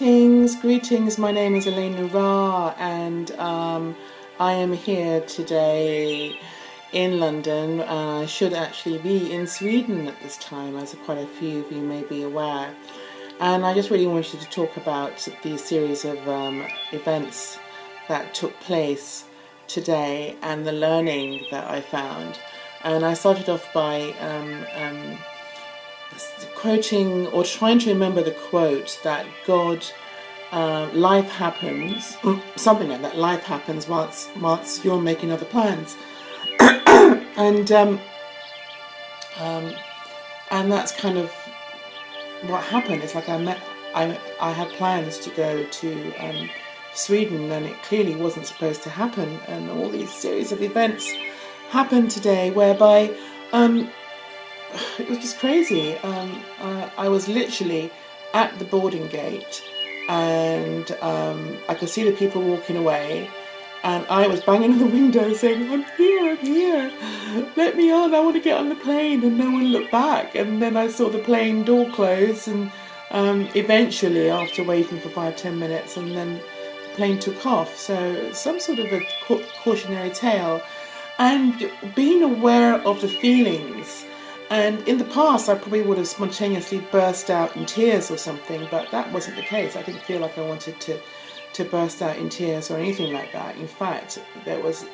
Greetings. My name is Alaenura, and I am here today in London. I should actually be in Sweden at this time, as quite a few of you may be aware. And I just really wanted to talk about the series of events that took place today and the learning that I found. And I started off by quoting or trying to remember the quote that life happens, something like that. Life happens whilst you're making other plans, and that's kind of what happened. It's like I had plans to go to Sweden, and it clearly wasn't supposed to happen. And all these series of events happened today, whereby it was just crazy. I was literally at the boarding gate, and I could see the people walking away, and I was banging on the window saying, I'm here, let me on, I want to get on the plane, and no one looked back. And then I saw the plane door close, and eventually, after waiting for 5-10 minutes, and then the plane took off. So some sort of a cautionary tale, and being aware of the feelings. And in the past, I probably would have spontaneously burst out in tears or something, but that wasn't the case. I didn't feel like I wanted to burst out in tears or anything like that. In fact, I was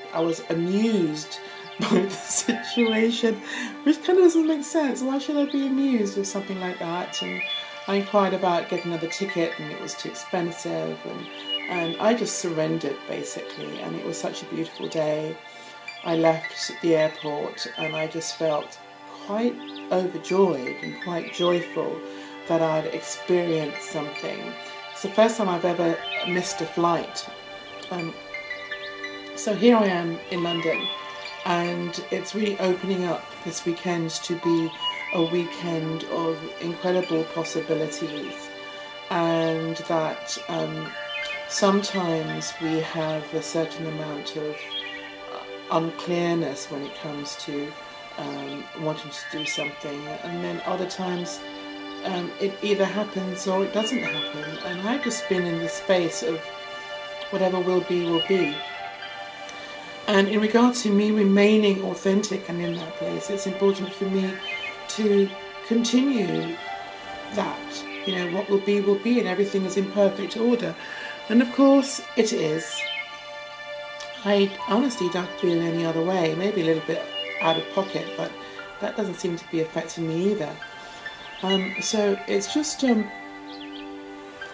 amused by the situation, which kind of doesn't make sense. Why should I be amused with something like that? And I inquired about getting another ticket, and it was too expensive, and I just surrendered, basically. And it was such a beautiful day. I left the airport, and I just felt quite overjoyed and quite joyful that I'd experienced something. It's the first time I've ever missed a flight. So here I am in London, and it's really opening up this weekend to be a weekend of incredible possibilities, and that sometimes we have a certain amount of unclearness when it comes to wanting to do something, and then other times it either happens or it doesn't happen. And I've just been in the space of whatever will be. And in regard to me remaining authentic and in that place, it's important for me to continue that. What will be, and everything is in perfect order. And of course it is. I honestly don't feel any other way, maybe a little bit out of pocket, but that doesn't seem to be affecting me either. So it's just an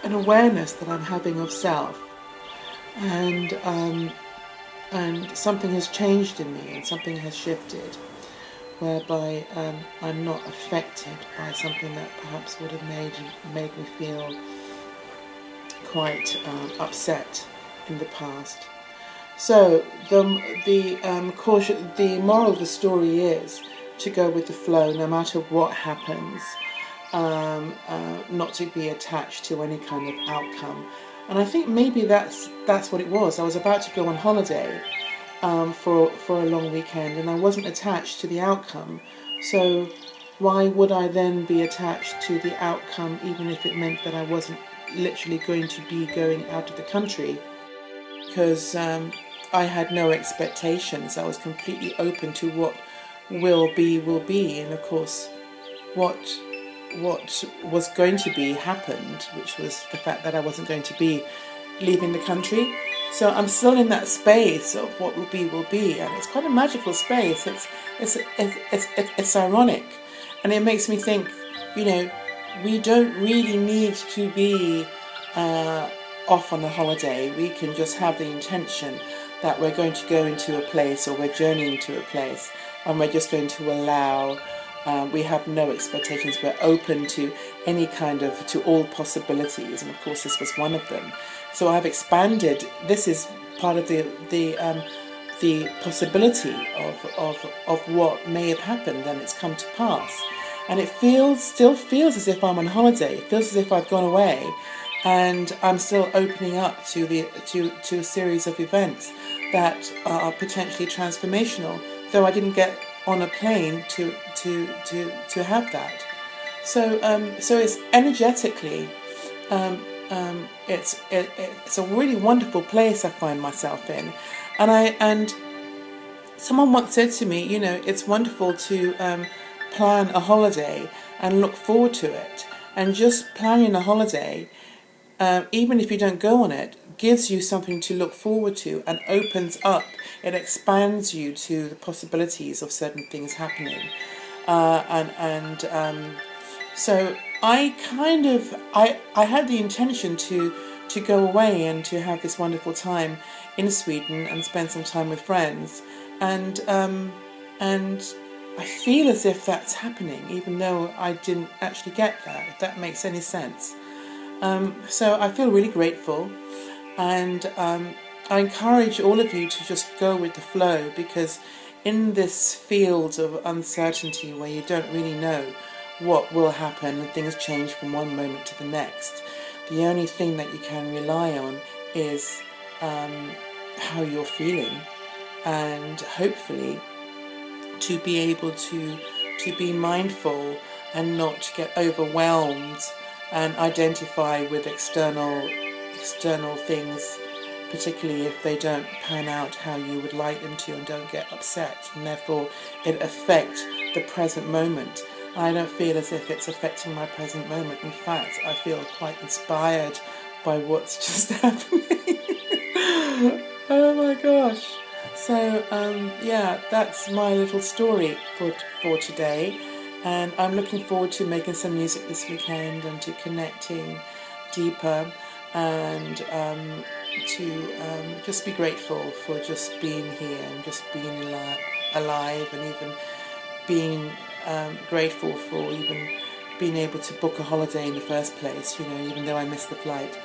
awareness that I'm having of self, and something has changed in me, and something has shifted, whereby I'm not affected by something that perhaps would have made me feel quite upset in the past. So the moral of the story is to go with the flow, no matter what happens, not to be attached to any kind of outcome. And I think maybe that's what it was. I was about to go on holiday for a long weekend, and I wasn't attached to the outcome. So why would I then be attached to the outcome, even if it meant that I wasn't literally going to be going out of the country? Because I had no expectations. I was completely open to what will be, and of course what was going to be happened, which was the fact that I wasn't going to be leaving the country. So I'm still in that space of what will be, and it's quite a magical space. It's ironic, and it makes me think, we don't really need to be off on a holiday. We can just have the intention that we're going to go into a place, or we're journeying to a place, and we're just going to allow, we have no expectations, we're open to any to all possibilities, and of course this was one of them. So I've expanded, this is part of the possibility of what may have happened, and it's come to pass. And it still feels as if I'm on holiday. It feels as if I've gone away, and I'm still opening up to a series of events that are potentially transformational, though I didn't get on a plane to have that. So it's energetically it's a really wonderful place I find myself in, and someone once said to me, it's wonderful to plan a holiday and look forward to it, and just planning a holiday, even if you don't go on it, gives you something to look forward to and opens up, it expands you to the possibilities of certain things happening. So I had the intention to go away and to have this wonderful time in Sweden and spend some time with friends, and I feel as if that's happening, even though I didn't actually get that, if that makes any sense. So I feel really grateful, and I encourage all of you to just go with the flow, because in this field of uncertainty where you don't really know what will happen and things change from one moment to the next, the only thing that you can rely on is how you're feeling, and hopefully to be able to be mindful and not get overwhelmed and identify with external things, particularly if they don't pan out how you would like them to, and don't get upset, and therefore it affects the present moment. I don't feel as if it's affecting my present moment. In fact, I feel quite inspired by what's just happening. Oh my gosh. So that's my little story for today, and I'm looking forward to making some music this weekend and to connecting deeper, and to just be grateful for just being here and just being alive, and even being grateful for even being able to book a holiday in the first place, even though I missed the flight,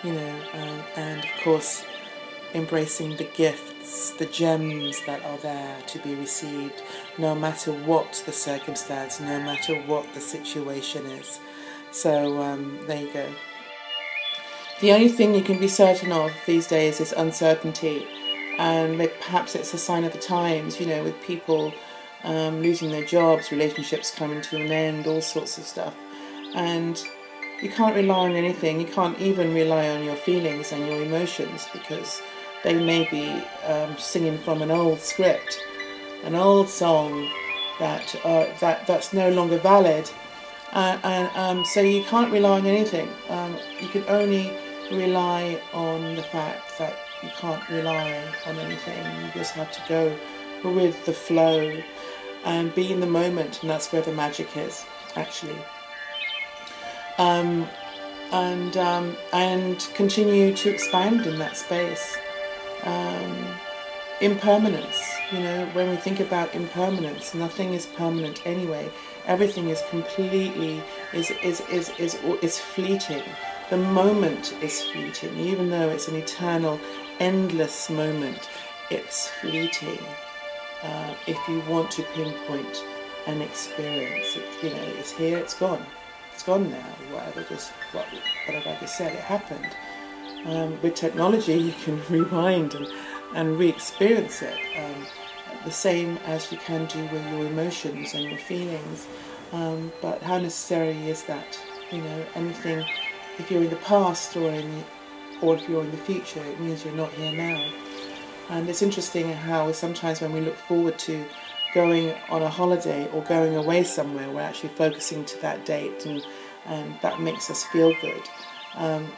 and of course embracing the gifts, the gems that are there to be received, no matter what the circumstance, no matter what the situation is. So there you go. The only thing you can be certain of these days is uncertainty, and perhaps it's a sign of the times, with people losing their jobs, relationships coming to an end, all sorts of stuff. And you can't rely on anything. You can't even rely on your feelings and your emotions, because they may be singing from an old script, an old song that's no longer valid. So you can't rely on anything. You can only rely on the fact that you can't rely on anything. You just have to go with the flow and be in the moment, and that's where the magic is, actually. And continue to expand in that space. Impermanence, when we think about impermanence, nothing is permanent anyway. Everything is completely is fleeting. The moment is fleeting, even though it's an eternal, endless moment. It's fleeting. If you want to pinpoint an experience, it's here, it's gone. It's gone now. Whatever I just said, it happened. With technology, you can rewind and re-experience it, the same as you can do with your emotions and your feelings. But how necessary is that? Anything, if you're in the past or if you're in the future, it means you're not here now. And it's interesting how sometimes when we look forward to going on a holiday or going away somewhere, we're actually focusing to that date, and that makes us feel good. And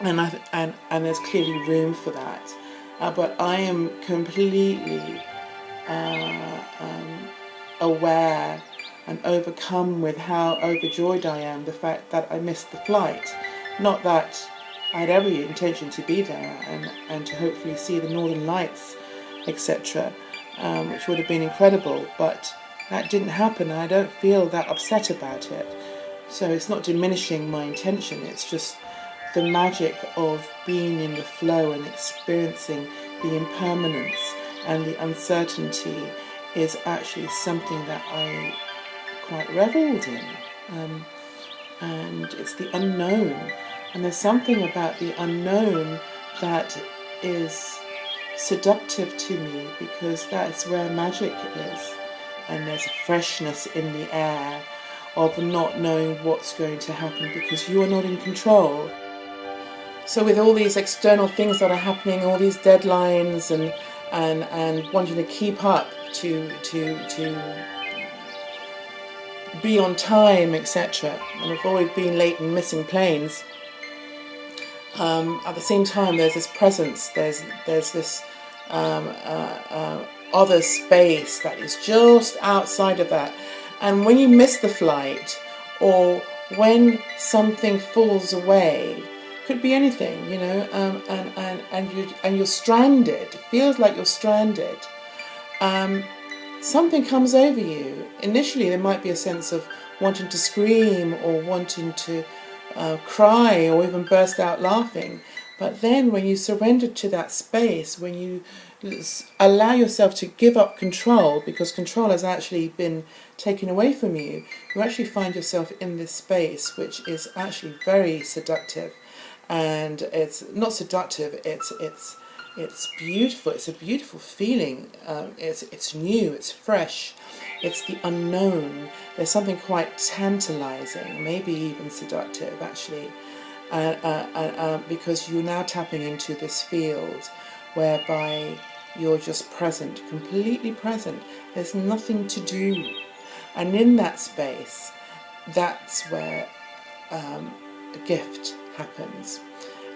there's clearly room for that. But I am completely aware and overcome with how overjoyed I am, the fact that I missed the flight. Not that I had every intention to be there and to hopefully see the Northern Lights, etc., which would have been incredible, but that didn't happen, and I don't feel that upset about it. So it's not diminishing my intention, it's just the magic of being in the flow and experiencing the impermanence and the uncertainty is actually something that I quite revelled in. And it's the unknown. And there's something about the unknown that is seductive to me, because that's where magic is. And there's a freshness in the air of not knowing what's going to happen because you are not in control. So with all these external things that are happening, all these deadlines and wanting to keep up to be on time, etc., and avoid being late and missing planes. At the same time, there's this presence. There's this other space that is just outside of that. And when you miss the flight, or when something falls away, could be anything, and you're stranded. It feels like you're stranded. Something comes over you. Initially, there might be a sense of wanting to scream or wanting to cry or even burst out laughing. But then when you surrender to that space, when you allow yourself to give up control, because control has actually been taken away from you, you actually find yourself in this space, which is actually very seductive. And it's not seductive, it's beautiful. It's a beautiful feeling. It's new, it's fresh, it's the unknown. There's something quite tantalizing, maybe even seductive, actually, because you're now tapping into this field whereby you're just present, completely present. There's nothing to do. And in that space, that's where the gift happens.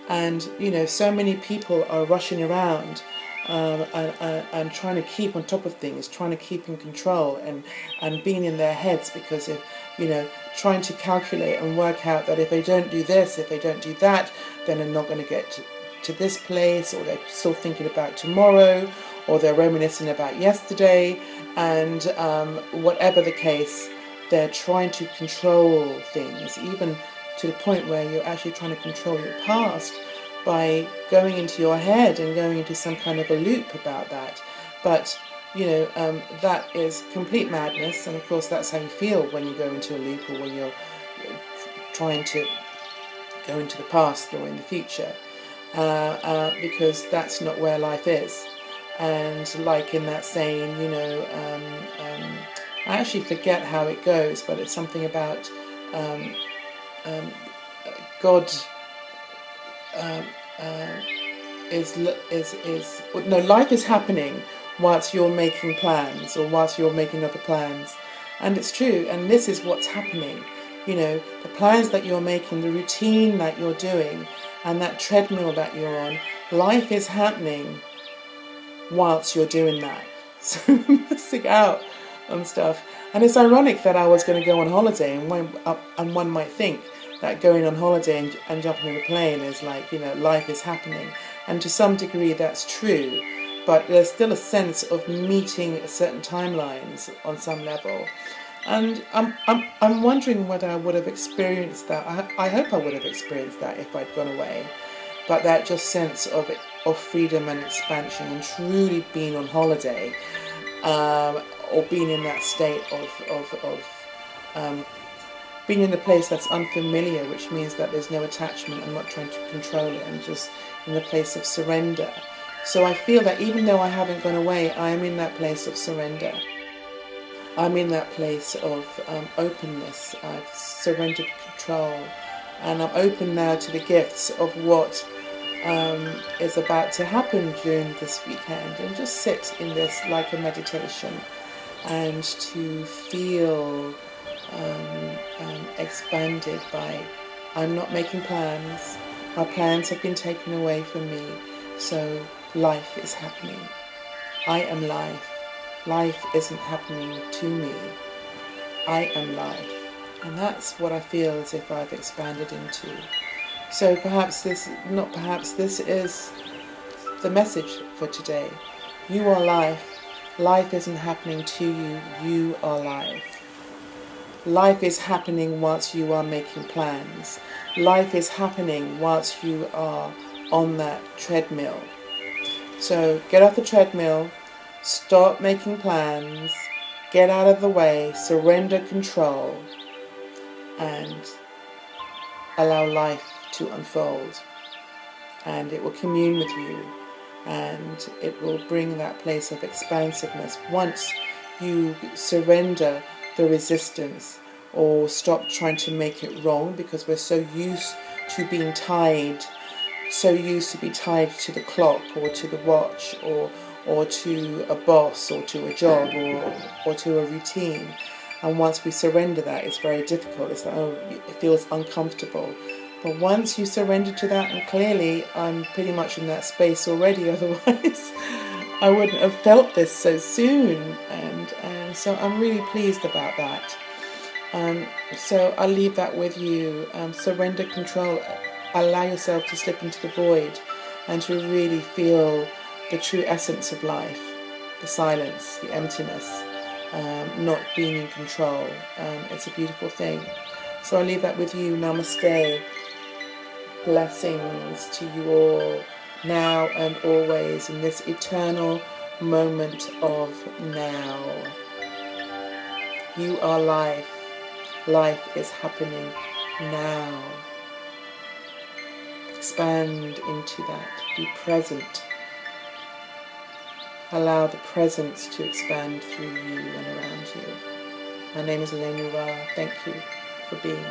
And so many people are rushing around and trying to keep on top of things, trying to keep in control and being in their heads, because of trying to calculate and work out that if they don't do this, if they don't do that, then they're not going to get to this place, or they're still thinking about tomorrow, or they're reminiscing about yesterday, and whatever the case, they're trying to control things, even to the point where you're actually trying to control your past by going into your head and going into some kind of a loop about that. But that is complete madness, and of course that's how you feel when you go into a loop, or when you're trying to go into the past or in the future, because that's not where life is. And like in that saying, I actually forget how it goes, but it's something about God life is happening whilst you're making plans, or whilst you're making other plans. And it's true, and this is what's happening. The plans that you're making, the routine that you're doing, and that treadmill that you're on, life is happening whilst you're doing that. So missing out on stuff. And it's ironic that I was going to go on holiday, and one might think that going on holiday and jumping in a plane is like, life is happening. And to some degree that's true, but there's still a sense of meeting certain timelines on some level. And I'm wondering whether I would have experienced that. I hope I would have experienced that if I'd gone away. But that just sense of freedom and expansion, and truly being on holiday, or being in that state of being in a place that's unfamiliar, which means that there's no attachment. I'm not trying to control it. I'm just in the place of surrender. So I feel that even though I haven't gone away, I am in that place of surrender. I'm in that place of openness. I've surrendered control, and I'm open now to the gifts of what is about to happen during this weekend, and just sit in this like a meditation, and to feel expanded by, I'm not making plans. My plans have been taken away from me, so life is happening. I am life. Life isn't happening to me. I am life. And that's what I feel as if I've expanded into. So this is the message for today. You are life. Life isn't happening to you. You are life. Life is happening whilst you are making plans. Life is happening whilst you are on that treadmill. So get off the treadmill, stop making plans, get out of the way, surrender control, and allow life to unfold. And it will commune with you, and it will bring that place of expansiveness. Once you surrender the resistance, or stop trying to make it wrong, because we're so used to being tied, so used to be tied to the clock or to the watch or to a boss or to a job or to a routine. And once we surrender that, it's very difficult. It's like, oh, it feels uncomfortable. But once you surrender to that, and clearly I'm pretty much in that space already, otherwise I wouldn't have felt this so soon. And so I'm really pleased about that. So I'll leave that with you. Surrender control. Allow yourself to slip into the void and to really feel the true essence of life, the silence, the emptiness, not being in control. It's a beautiful thing. So I'll leave that with you. Namaste. Blessings to you all, now and always, in this eternal moment of now. You are life. Life is happening now. Expand into that. Be present. Allow the presence to expand through you and around you. My name is Alaenura. Thank you for being.